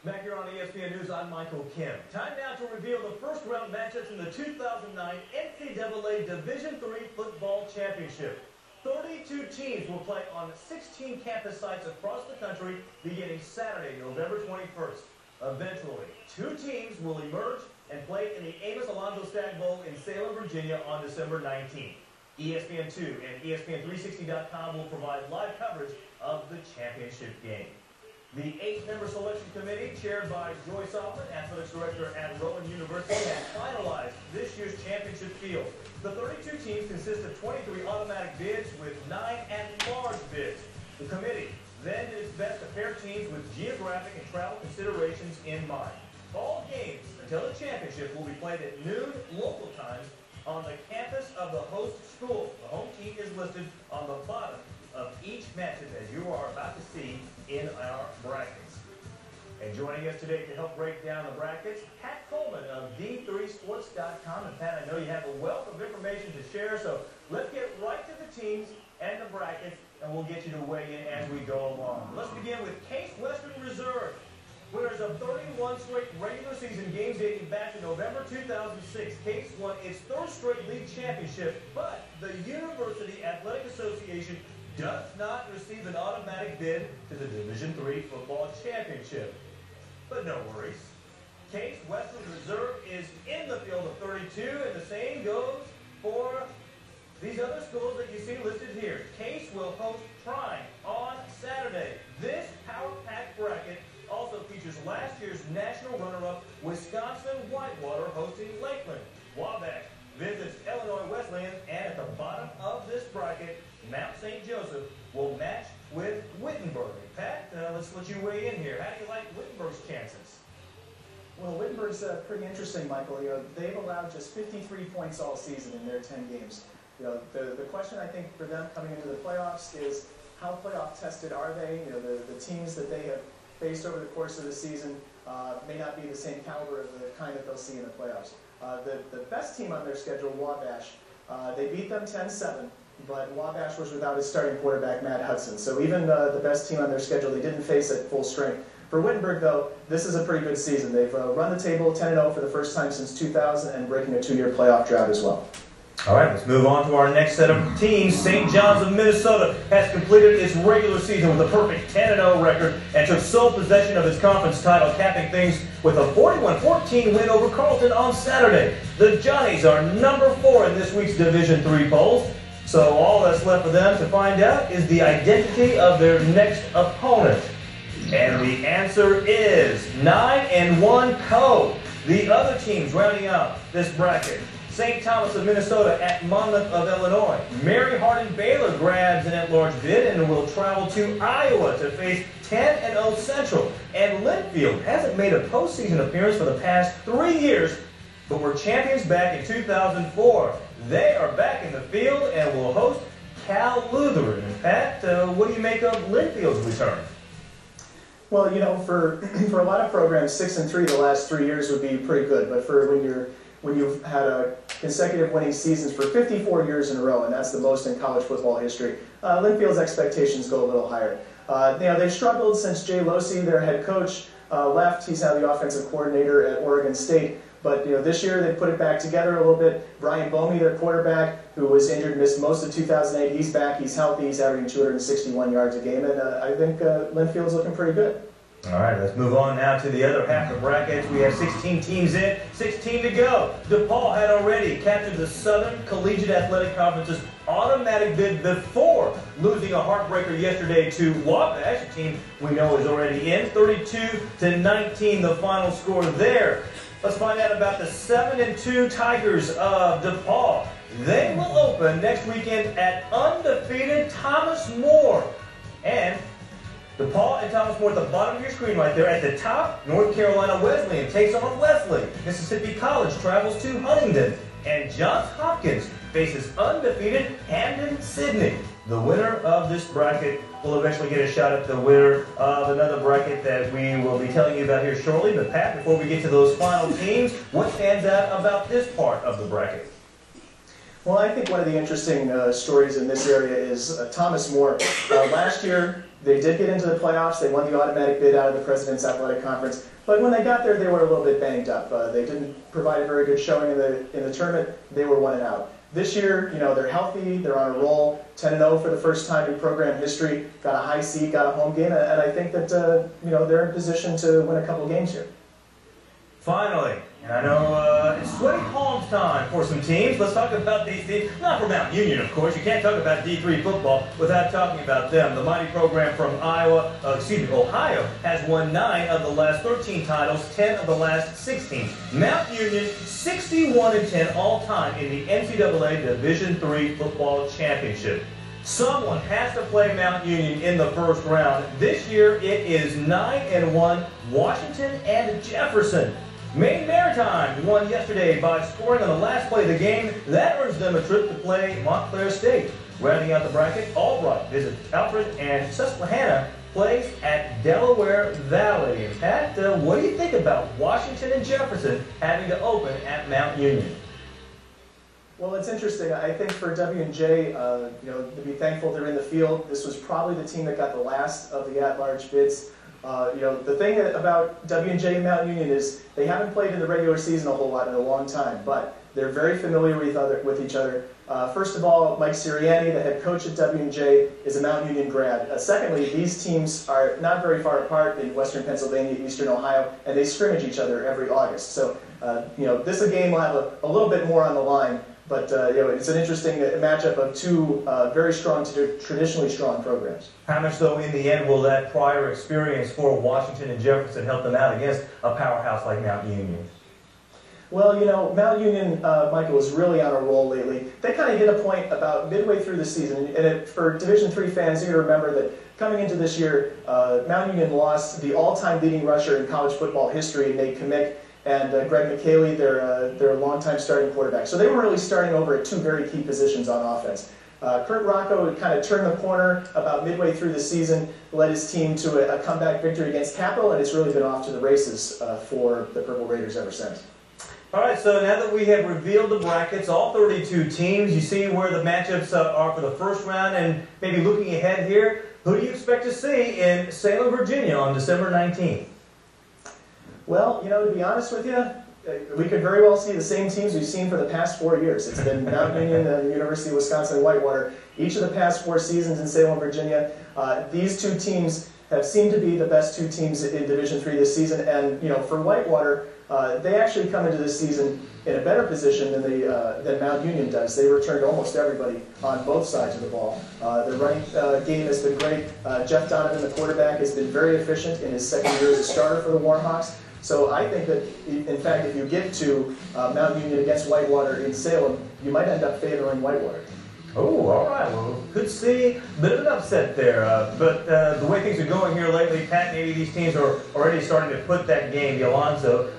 Back here on ESPN News, I'm Michael Kim. Time now to reveal the first round matchups in the 2009 NCAA Division III Football Championship. 32 teams will play on 16 campus sites across the country beginning Saturday, November 21st. Eventually, 2 teams will emerge and play in the Amos Alonzo Stagg Bowl in Salem, Virginia on December 19th. ESPN2 and ESPN360.com will provide live coverage of the championship game. The 8-member selection committee, chaired by Joyce Hoffman, athletics director at Rowan University, has finalized this year's championship field. The 32 teams consist of 23 automatic bids with 9 at-large bids. The committee then did its best to pair teams with geographic and travel considerations in mind. All games until the championship will be played at noon local times on the campus of the host school. The home team is listed on the bottom of each matchup, as you are about to see in our brackets. And joining us today to help break down the brackets, Pat Coleman of D3Sports.com. And Pat, I know you have a wealth of information to share, so let's get right to the teams and the brackets, and we'll get you to weigh in as we go along. Let's begin with Case Western Reserve, winners of 31 straight regular season games dating back to November 2006. Case won its 3rd straight league championship, but the University Athletic Association does not receive an automatic bid to the Division III Football Championship. But no worries. Case Western Reserve is in the field of 32, and the same goes for these other schools that you see listed here. Case will host Prime on Saturday. This power-packed bracket also features last year's national runner-up Wisconsin Whitewater hosting Lakeland. Wabash visits Illinois Wesleyan, and at the bottom of this bracket, Mount St. Joseph will match with Wittenberg. Pat, let's let you weigh in here. How do you like Wittenberg's chances? Well, Wittenberg's pretty interesting, Michael. You know, they've allowed just 53 points all season in their 10 games. You know, the question I think for them coming into the playoffs is how playoff tested are they? You know, the teams that they have faced over the course of the season may not be the same caliber of the kind that they'll see in the playoffs. The best team on their schedule, Wabash, they beat them 10-7. But Wabash was without his starting quarterback, Matt Hudson. So even the best team on their schedule, they didn't face at full strength. For Wittenberg, though, this is a pretty good season. They've run the table 10-0 for the first time since 2000 and breaking a 2-year playoff drought as well. All right, let's move on to our next set of teams. St. John's of Minnesota has completed its regular season with a perfect 10-0 record and took sole possession of its conference title, capping things with a 41-14 win over Carleton on Saturday. The Johnnies are number 4 in this week's Division III polls. So all that's left for them to find out is the identity of their next opponent. And the answer is 9-1 Co. The other teams rounding out this bracket: St. Thomas of Minnesota at Monmouth of Illinois. Mary Hardin Baylor grabs an at-large bid and will travel to Iowa to face 10-0 Central. And Linfield hasn't made a postseason appearance for the past 3 years, but were champions back in 2004. They are back in the field and will host Cal Lutheran. And Pat, what do you make of Linfield's return? Well, you know, for a lot of programs, 6-3 the last 3 years would be pretty good. But for when you've had consecutive winning seasons for 54 years in a row, and that's the most in college football history, Linfield's expectations go a little higher. You know, they've struggled since Jay Losey, their head coach, left. He's now the offensive coordinator at Oregon State. But you know, this year they put it back together a little bit. Brian Bomey, their quarterback, who was injured and missed most of 2008, he's back. He's healthy. He's averaging 261 yards a game, and I think Linfield's looking pretty good. All right, let's move on now to the other half of the brackets. We have 16 teams in, 16 to go. DePaul had already captured the Southern Collegiate Athletic Conference's automatic bid before losing a heartbreaker yesterday to Wabash, a team we know is already in. 32-19, the final score there. Let's find out about the 7-2 Tigers of DePaul. They will open next weekend at undefeated Thomas More. And DePaul and Thomas More at the bottom of your screen right there. At the top, North Carolina Wesleyan takes on Wesley. Mississippi College travels to Huntingdon. And Johns Hopkins faces undefeated Hamden-Sydney. The winner of this bracket will eventually get a shot at the winner of another bracket that we will be telling you about here shortly. But Pat, before we get to those final teams, what stands out about this part of the bracket? Well, I think one of the interesting stories in this area is Thomas More. Last year, they did get into the playoffs. They won the automatic bid out of the President's Athletic Conference. But when they got there, they were a little bit banged up. They didn't provide a very good showing in the tournament. They were 1-out. This year, they're healthy. They're on a roll. 10-0 for the first time in program history. Got a high seed, got a home game, and I think that they're in position to win a couple games here. Finally, and I know it's sweaty palms time for some teams. Let's talk about these teams. Not for Mount Union, of course. You can't talk about D3 football without talking about them. The mighty program from Ohio has won 9 of the last 13 titles, 10 of the last 16. Mount Union, 61-10 all-time in the NCAA Division III football championship. Someone has to play Mount Union in the first round. This year, it is 9-1, Washington and Jefferson. Maine Maritime won yesterday by scoring on the last play of the game. That earns them a trip to play Montclair State. Rounding out the bracket, Albright visits Alfred, and Susquehanna plays at Delaware Valley. And Pat, what do you think about Washington and Jefferson having to open at Mount Union? Well, it's interesting. I think for W&J, to be thankful they're in the field. This was probably the team that got the last of the at-large bids. The thing about W&J and Mount Union is they haven't played in the regular season a whole lot in a long time, but they're very familiar with each other. First of all, Mike Sirianni, the head coach at W&J, is a Mount Union grad. Secondly, these teams are not very far apart in western Pennsylvania, eastern Ohio, and they scrimmage each other every August. So, this game will have a little bit more on the line. But it's an interesting matchup of two very strong, traditionally strong programs. How much, though, in the end, will that prior experience for Washington and Jefferson help them out against a powerhouse like Mount Union? Well, Mount Union, Michael, is really on a roll lately. They kind of hit a point about midway through the season, and for Division III fans, you need to remember that coming into this year, Mount Union lost the all-time leading rusher in college football history, Nate Kamick, and Greg McKaylee, their longtime starting quarterback. So they were really starting over at two very key positions on offense. Kurt Rocco kind of turned the corner about midway through the season, led his team to a comeback victory against Capital, and it's really been off to the races for the Purple Raiders ever since. All right, so now that we have revealed the brackets, all 32 teams, you see where the matchups are for the first round, and maybe looking ahead here, who do you expect to see in Salem, Virginia on December 19th? Well, to be honest with you, we could very well see the same teams we've seen for the past 4 years. It's been Mount Union and the University of Wisconsin-Whitewater. Each of the past 4 seasons in Salem, Virginia, these two teams have seemed to be the best two teams in Division III this season. And, for Whitewater, they actually come into this season in a better position than Mount Union does. They returned almost everybody on both sides of the ball. The running game has been great. Jeff Donovan, the quarterback, has been very efficient in his second year as a starter for the Warhawks. So I think that, in fact, if you get to Mount Union against Whitewater in Salem, you might end up favoring Whitewater. Oh, all right. Well, could see a bit of an upset there. But the way things are going here lately, Pat, maybe these teams are already starting to put that game, the Alonzo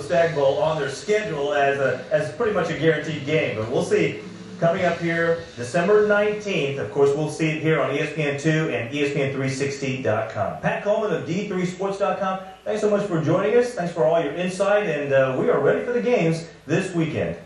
Stag Bowl, on their schedule as pretty much a guaranteed game. But we'll see. Coming up here, December 19th. Of course, we'll see it here on ESPN2 and ESPN360.com. Pat Coleman of D3Sports.com. Thanks so much for joining us. Thanks for all your insight, and we are ready for the games this weekend.